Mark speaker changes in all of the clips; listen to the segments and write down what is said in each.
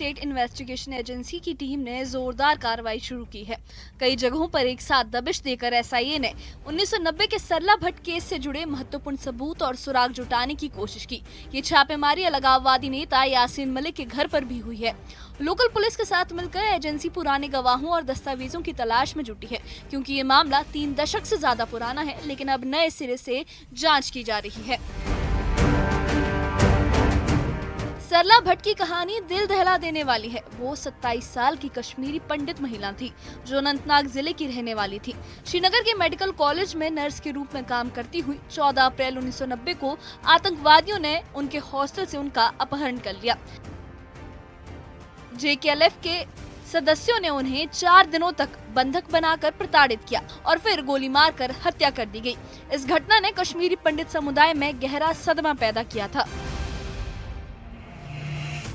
Speaker 1: State investigation agency की team ने जोरदार कार्रवाई शुरू की है। कई जगहों पर एक साथ दबिश देकर एसआईए ने 1990 के सरला भट्ट केस से जुड़े महत्वपूर्ण सबूत और सुराग जुटाने की कोशिश की। ये छापेमारी अलगाववादी नेता यासीन मलिक के घर पर भी हुई है। लोकल पुलिस के साथ मिलकर एजेंसी पुराने गवाहों और दस्तावेजों की तलाश में जुटी है, क्योंकि ये मामला 3 दशक से ज्यादा पुराना है, लेकिन अब नए सिरे से जांच की जा रही है। सरला भट्ट की कहानी दिल दहला देने वाली है। वो 27 साल की कश्मीरी पंडित महिला थी जो अनंतनाग जिले की रहने वाली थी। श्रीनगर के मेडिकल कॉलेज में नर्स के रूप में काम करती हुई 14 अप्रैल 1990 को आतंकवादियों ने उनके हॉस्टल से उनका अपहरण कर लिया। जेकेएलएफ के सदस्यों ने उन्हें 4 दिनों तक बंधक बनाकर प्रताड़ित किया और फिर गोली मारकर हत्या कर दी गई। इस घटना ने कश्मीरी पंडित समुदाय में गहरा सदमा पैदा किया था।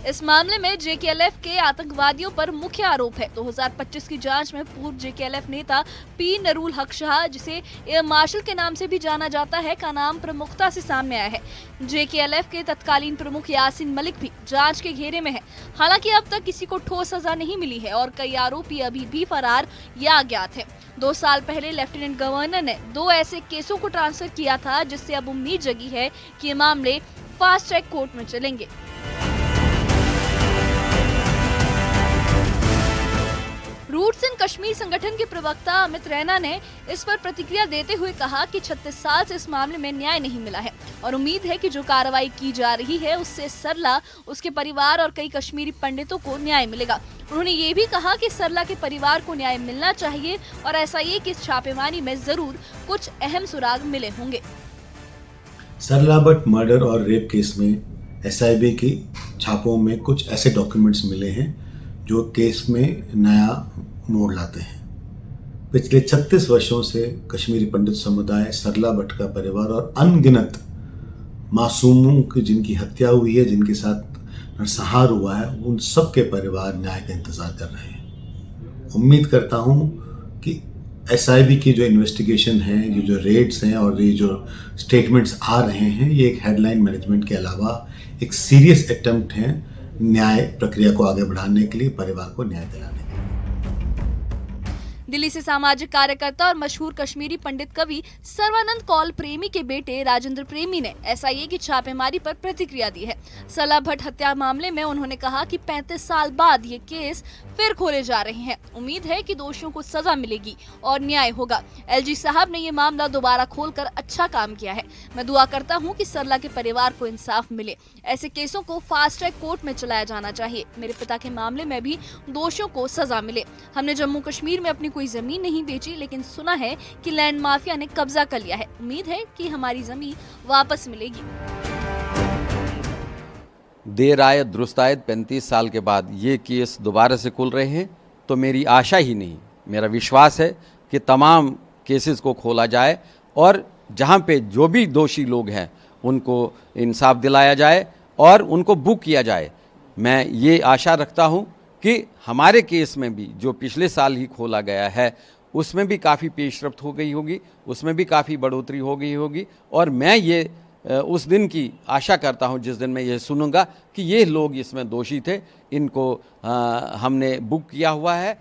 Speaker 1: इस मामले में जेकेएलएफ के आतंकवादियों पर मुख्य आरोप है। 2025 की जांच में पूर्व जेकेएलएफ नेता पी नरूल हक शाह, जिसे एयर मार्शल के नाम से भी जाना जाता है, का नाम प्रमुखता से सामने आया है। जेकेएलएफ के तत्कालीन प्रमुख यासीन मलिक भी जांच के घेरे में है। हालांकि अब तक किसी को ठोस सजा नहीं मिली है और कई आरोपी अभी भी फरार या अज्ञात है। 2 साल पहले लेफ्टिनेंट गवर्नर ने 2 ऐसे केसों को ट्रांसफर किया था, जिससे अब उम्मीद जगी है कि ये मामले फास्ट ट्रैक कोर्ट में चलेंगे। रूट्स इन कश्मीर संगठन के प्रवक्ता अमित रैना ने इस पर प्रतिक्रिया देते हुए कहा कि 36 साल से इस मामले में न्याय नहीं मिला है और उम्मीद है कि जो कार्रवाई की जा रही है उससे सरला, उसके परिवार और कई कश्मीरी पंडितों को न्याय मिलेगा। उन्होंने ये भी कहा कि सरला के परिवार को न्याय मिलना चाहिए और एसआईए की इस छापेमारी में जरूर कुछ अहम सुराग मिले होंगे।
Speaker 2: सरला भट्ट मर्डर और रेप केस में एसआईबी की छापों में कुछ ऐसे डॉक्यूमेंट्स मिले हैं जो केस में नया मोड़ लाते हैं। पिछले 36 वर्षों से कश्मीरी पंडित समुदाय, सरला भट्ट का परिवार और अनगिनत मासूमों की जिनकी हत्या हुई है, जिनके साथ नरसंहार हुआ है, उन सब के परिवार न्याय का इंतजार कर रहे हैं। उम्मीद करता हूं कि एसआईबी की जो इन्वेस्टिगेशन है, ये जो रेड्स हैं और ये जो स्टेटमेंट्स आ रहे हैं, ये एक हेडलाइन मैनेजमेंट के अलावा एक सीरियस अटेम्प्ट है न्याय प्रक्रिया को आगे बढ़ाने के लिए, परिवार को न्याय दिलाने के लिए।
Speaker 1: दिल्ली से सामाजिक कार्यकर्ता और मशहूर कश्मीरी पंडित कवि सर्वानंद कौल प्रेमी के बेटे राजेंद्र प्रेमी ने एसआईए की छापेमारी पर प्रतिक्रिया दी है। सरला भट्ट हत्या मामले में उन्होंने कहा कि 35 साल बाद ये केस फिर खोले जा रहे हैं। उम्मीद है कि दोषियों को सजा मिलेगी और न्याय होगा। एलजी साहब ने ये मामला दोबारा खोलकर अच्छा काम किया है। मैं दुआ करता हूँ कि सरला के परिवार को इंसाफ मिले। ऐसे केसों को फास्ट ट्रैक कोर्ट में चलाया जाना चाहिए। मेरे पिता के मामले में भी दोषियों को सजा मिले। हमने जम्मू कश्मीर में अपनी कोई जमीन नहीं बेची, लेकिन सुना है कि लैंड माफिया ने कब्जा कर लिया है। उम्मीद है कि हमारी जमीन वापस मिलेगी।
Speaker 3: देर आए दुरुस्त आए, 35 साल के बाद ये केस दोबारा से खुल रहे हैं, तो मेरी आशा ही नहीं, मेरा विश्वास है कि तमाम केसेस को खोला जाए और जहाँ पे जो भी दोषी लोग हैं उनको इंसाफ दिलाया जाए और उनको बुक किया जाए। मैं ये आशा रखता हूँ कि हमारे केस में भी जो पिछले साल ही खोला गया है उसमें भी काफ़ी पेशरफ्त हो गई होगी, उसमें भी काफ़ी बढ़ोतरी हो गई होगी और मैं ये उस दिन की आशा करता हूं जिस दिन मैं ये सुनूंगा कि ये लोग इसमें दोषी थे, इनको हमने बुक किया हुआ है।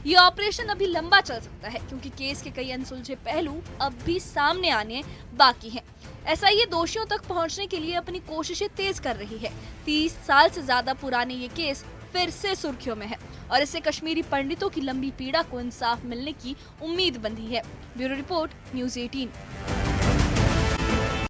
Speaker 1: ये ऑपरेशन अभी लंबा चल सकता है, क्योंकि केस के कई अनसुलझे पहलू अब भी सामने आने बाकी हैं। एसआईए दोषियों तक पहुंचने के लिए अपनी कोशिशें तेज कर रही है। 30 साल से ज्यादा पुराने ये केस फिर से सुर्खियों में है और इससे कश्मीरी पंडितों की लंबी पीड़ा को इंसाफ मिलने की उम्मीद बंधी है। Bureau report, news 18।